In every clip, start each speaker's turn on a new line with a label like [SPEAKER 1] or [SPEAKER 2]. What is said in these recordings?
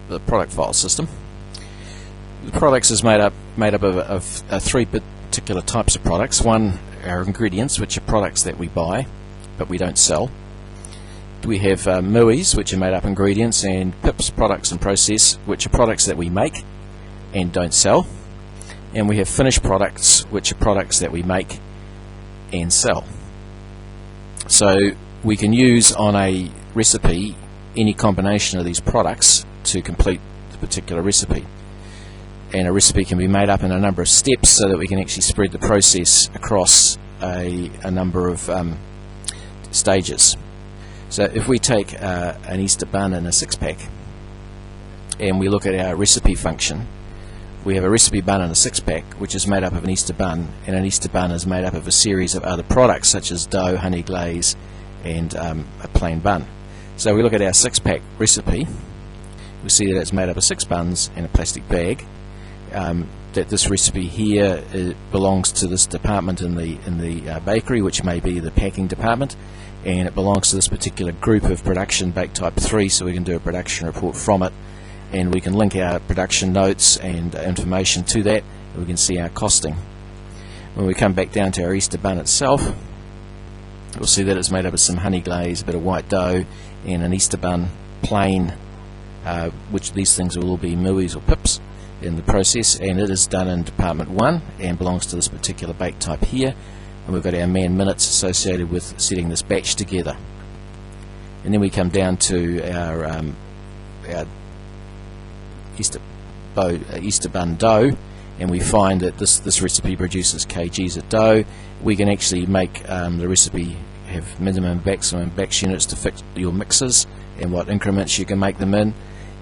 [SPEAKER 1] the product file system. The products is made up of three particular types of products. One are ingredients, which are products that we buy but we don't sell. We have MUIs, which are made up ingredients, and PIPs, products in process, which are products that we make and don't sell. And we have finished products, which are products that we make and sell. So we can use on a recipe any combination of these products to complete the particular recipe. And a recipe can be made up in a number of steps so that we can actually spread the process across a number of stages. So if we take an Easter bun in a 6-pack and we look at our recipe function, we have a recipe bun in a 6-pack which is made up of an Easter bun, and an Easter bun is made up of a series of other products such as dough, honey glaze, and a plain bun. So we look at our 6-pack recipe, we see that it's made up of 6 buns and a plastic bag. That this recipe here belongs to this department in the bakery, which may be the packing department, and it belongs to this particular group of production, bake type 3, so we can do a production report from it, and we can link our production notes and information to that, and we can see our costing. When we come back down to our Easter bun itself, we'll see that it's made up of some honey glaze, a bit of white dough, and an Easter bun plain, which these things will all be MUIs or PIPs in the process, and it is done in department 1 and belongs to this particular bake type here, and we've got our man minutes associated with setting this batch together. And then we come down to our Easter bun dough, and we find that this recipe produces kgs of dough. We can actually make the recipe have minimum, maximum batch units to fit your mixes and what increments you can make them in.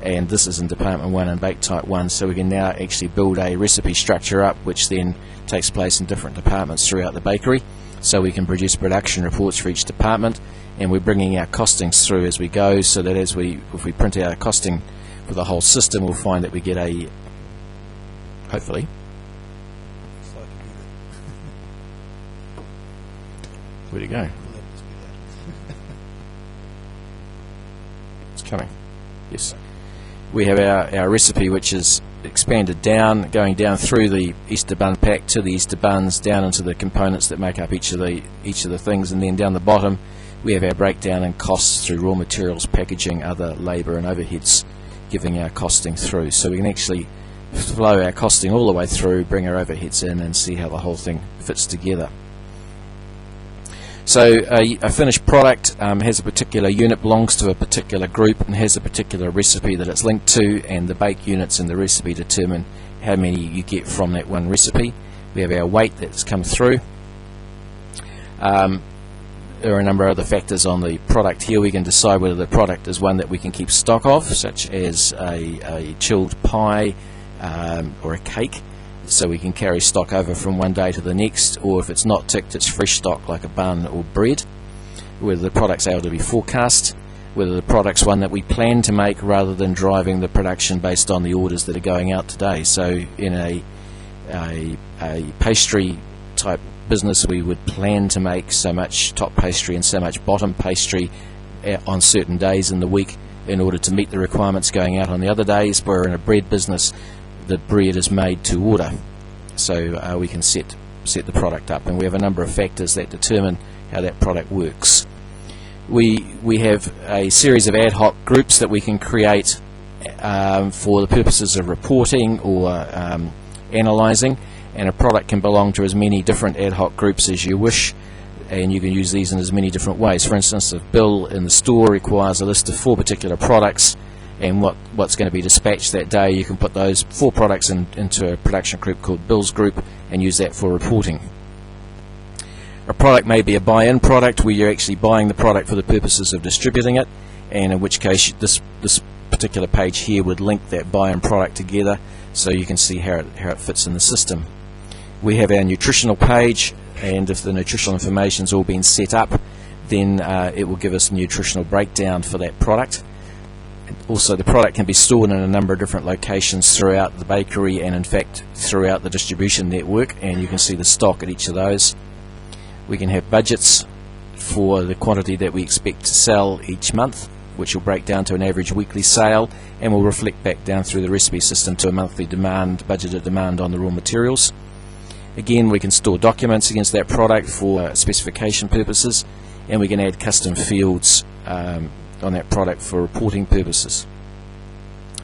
[SPEAKER 1] And this is in department 1 and bake type 1, so we can now actually build a recipe structure up which then takes place in different departments throughout the bakery, so we can produce production reports for each department, and we're bringing our costings through as we go, so that if we print out our costing for the whole system, we'll find that we get a, hopefully, where'd it go? It's coming. Yes. We have our recipe, which is expanded down, going down through the Easter bun pack to the Easter buns, down into the components that make up each of the things, and then down the bottom we have our breakdown and costs through raw materials, packaging, other labour and overheads, giving our costing through. So we can actually flow our costing all the way through, bring our overheads in, and see how the whole thing fits together. So a finished product has a particular unit, belongs to a particular group, and has a particular recipe that it's linked to, and the bake units in the recipe determine how many you get from that one recipe. We have our weight that's come through. There are a number of other factors on the product here. We can decide whether the product is one that we can keep stock of, such as a chilled pie or a cake, so we can carry stock over from one day to the next, or if it's not ticked, it's fresh stock like a bun or bread. Whether the product's able to be forecast, whether the product's one that we plan to make rather than driving the production based on the orders that are going out today. So in a pastry type business, we would plan to make so much top pastry and so much bottom pastry on certain days in the week in order to meet the requirements going out on the other days, where in a bread business the bread is made to order, so we can set the product up, and we have a number of factors that determine how that product works. We have a series of ad hoc groups that we can create for the purposes of reporting or analysing, and a product can belong to as many different ad hoc groups as you wish, and you can use these in as many different ways. For instance, if Bill in the store requires a list of 4 particular products and what's going to be dispatched that day, you can put those 4 products into a production group called Bill's Group and use that for reporting. A product may be a buy-in product where you're actually buying the product for the purposes of distributing it, and in which case this particular page here would link that buy-in product together so you can see how it fits in the system. We have our nutritional page, and if the nutritional information's all been set up, then it will give us a nutritional breakdown for that product. Also, the product can be stored in a number of different locations throughout the bakery and in fact throughout the distribution network, and you can see the stock at each of those. We can have budgets for the quantity that we expect to sell each month which will break down to an average weekly sale and will reflect back down through the recipe system to a monthly demand, budgeted demand on the raw materials. Again, we can store documents against that product for specification purposes, and we can add custom fields on that product for reporting purposes.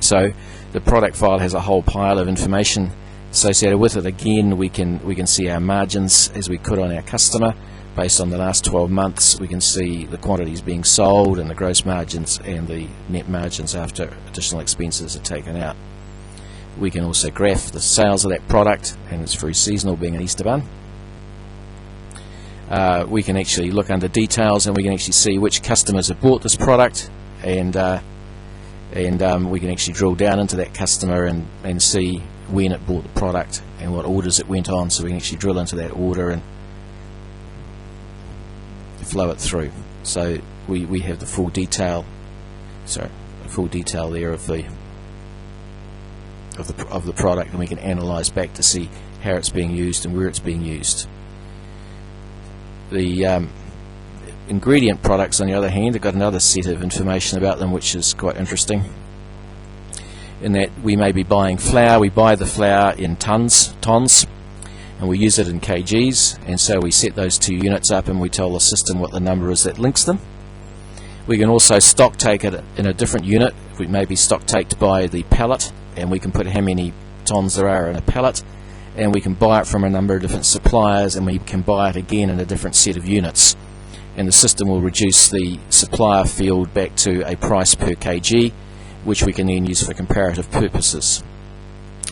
[SPEAKER 1] So the product file has a whole pile of information associated with it. Again, we can see our margins as we could on our customer based on the last 12 months. We can see the quantities being sold and the gross margins and the net margins after additional expenses are taken out. We can also graph the sales of that product, and it's very seasonal, being an Easter bun. We can actually look under details, and we can actually see which customers have bought this product, and we can actually drill down into that customer and see when it bought the product and what orders it went on, so we can actually drill into that order and flow it through. So we have the full detail, there of the product, and we can analyze back to see how it's being used and where it's being used. The ingredient products, on the other hand, have got another set of information about them which is quite interesting, in that we may be buying flour. We buy the flour in tons, and we use it in kgs, and so we set those two units up and we tell the system what the number is that links them. We can also stock take it in a different unit. We may be stock taked by the pallet, and we can put how many tons there are in a pallet, and we can buy it from a number of different suppliers, and we can buy it again in a different set of units, and the system will reduce the supplier field back to a price per kg, which we can then use for comparative purposes.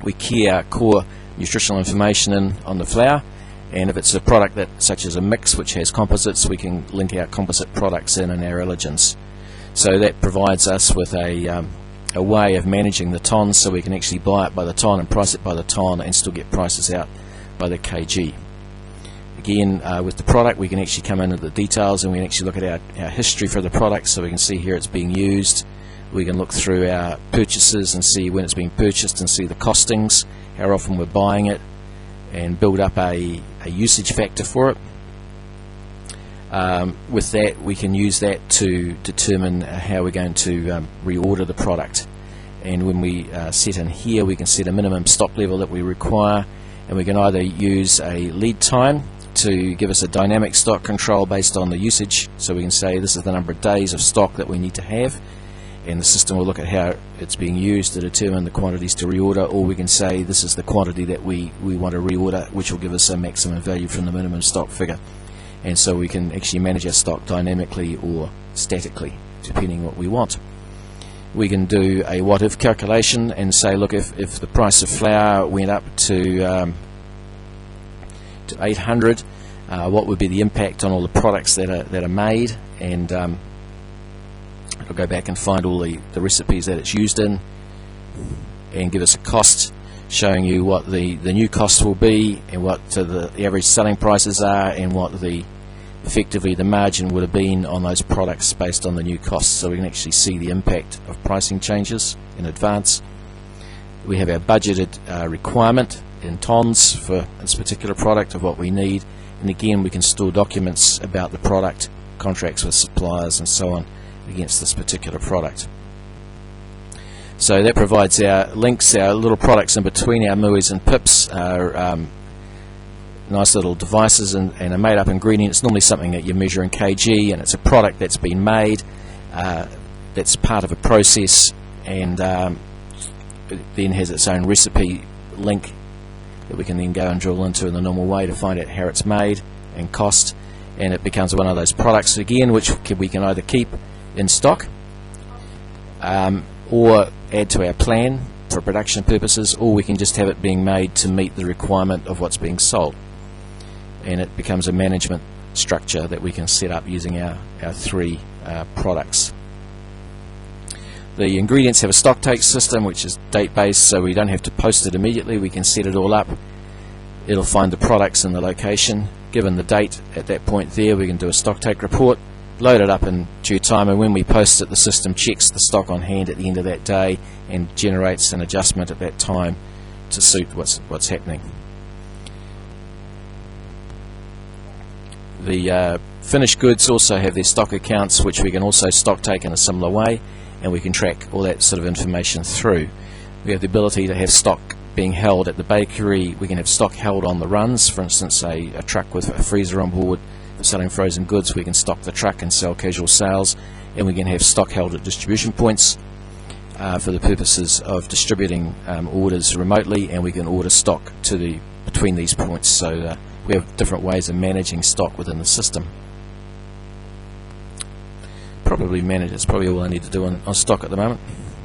[SPEAKER 1] We key our core nutritional information in on the flour, and if it's a product such as a mix which has composites, we can link our composite products in our allergens. So that provides us with a way of managing the tons, so we can actually buy it by the ton and price it by the ton and still get prices out by the kg. Again, with the product, we can actually come into the details, and we can actually look at our history for the product, so we can see here it's being used. We can look through our purchases and see when it's being purchased and see the costings, how often we're buying it, and build up a usage factor for it. With that, we can use that to determine how we're going to reorder the product. And when we set in here, we can set a minimum stock level that we require, and we can either use a lead time to give us a dynamic stock control based on the usage, so we can say this is the number of days of stock that we need to have, and the system will look at how it's being used to determine the quantities to reorder, or we can say this is the quantity that we want to reorder, which will give us a maximum value from the minimum stock figure. And so we can actually manage our stock dynamically or statically, depending on what we want. We can do a what-if calculation and say, look, if the price of flour went up to 800, what would be the impact on all the products that are made, and it'll go back and find all the recipes that it's used in and give us a cost, showing you what the new cost will be and what the average selling prices are, and what effectively the margin would have been on those products based on the new costs, so we can actually see the impact of pricing changes in advance. We have our budgeted requirement in tons for this particular product of what we need, and again we can store documents about the product, contracts with suppliers and so on against this particular product. So that provides our links, our little products in between. Our MUIs and PIPs are nice little devices and are made up ingredients, normally something that you measure in kg, and it's a product that's been made, that's part of a process, and it then has its own recipe link that we can then go and drill into in the normal way to find out how it's made and cost, and it becomes one of those products again which we can either keep in stock or add to our plan for production purposes, or we can just have it being made to meet the requirement of what's being sold, and it becomes a management structure that we can set up using our three products. The ingredients have a stock take system which is date based, so we don't have to post it immediately. We can set it all up. It'll find the products in the location, given the date at that point there. We can do a stock take report, load it up in due time, and when we post it, the system checks the stock on hand at the end of that day and generates an adjustment at that time to suit what's happening. The finished goods also have their stock accounts, which we can also stock take in a similar way, and we can track all that sort of information through. We have the ability to have stock being held at the bakery. We can have stock held on the runs. For instance, a truck with a freezer on board for selling frozen goods, we can stock the truck and sell casual sales, and we can have stock held at distribution points for the purposes of distributing orders remotely, and we can order stock between these points. So we have different ways of managing stock within the system. That's probably all I need to do on stock at the moment.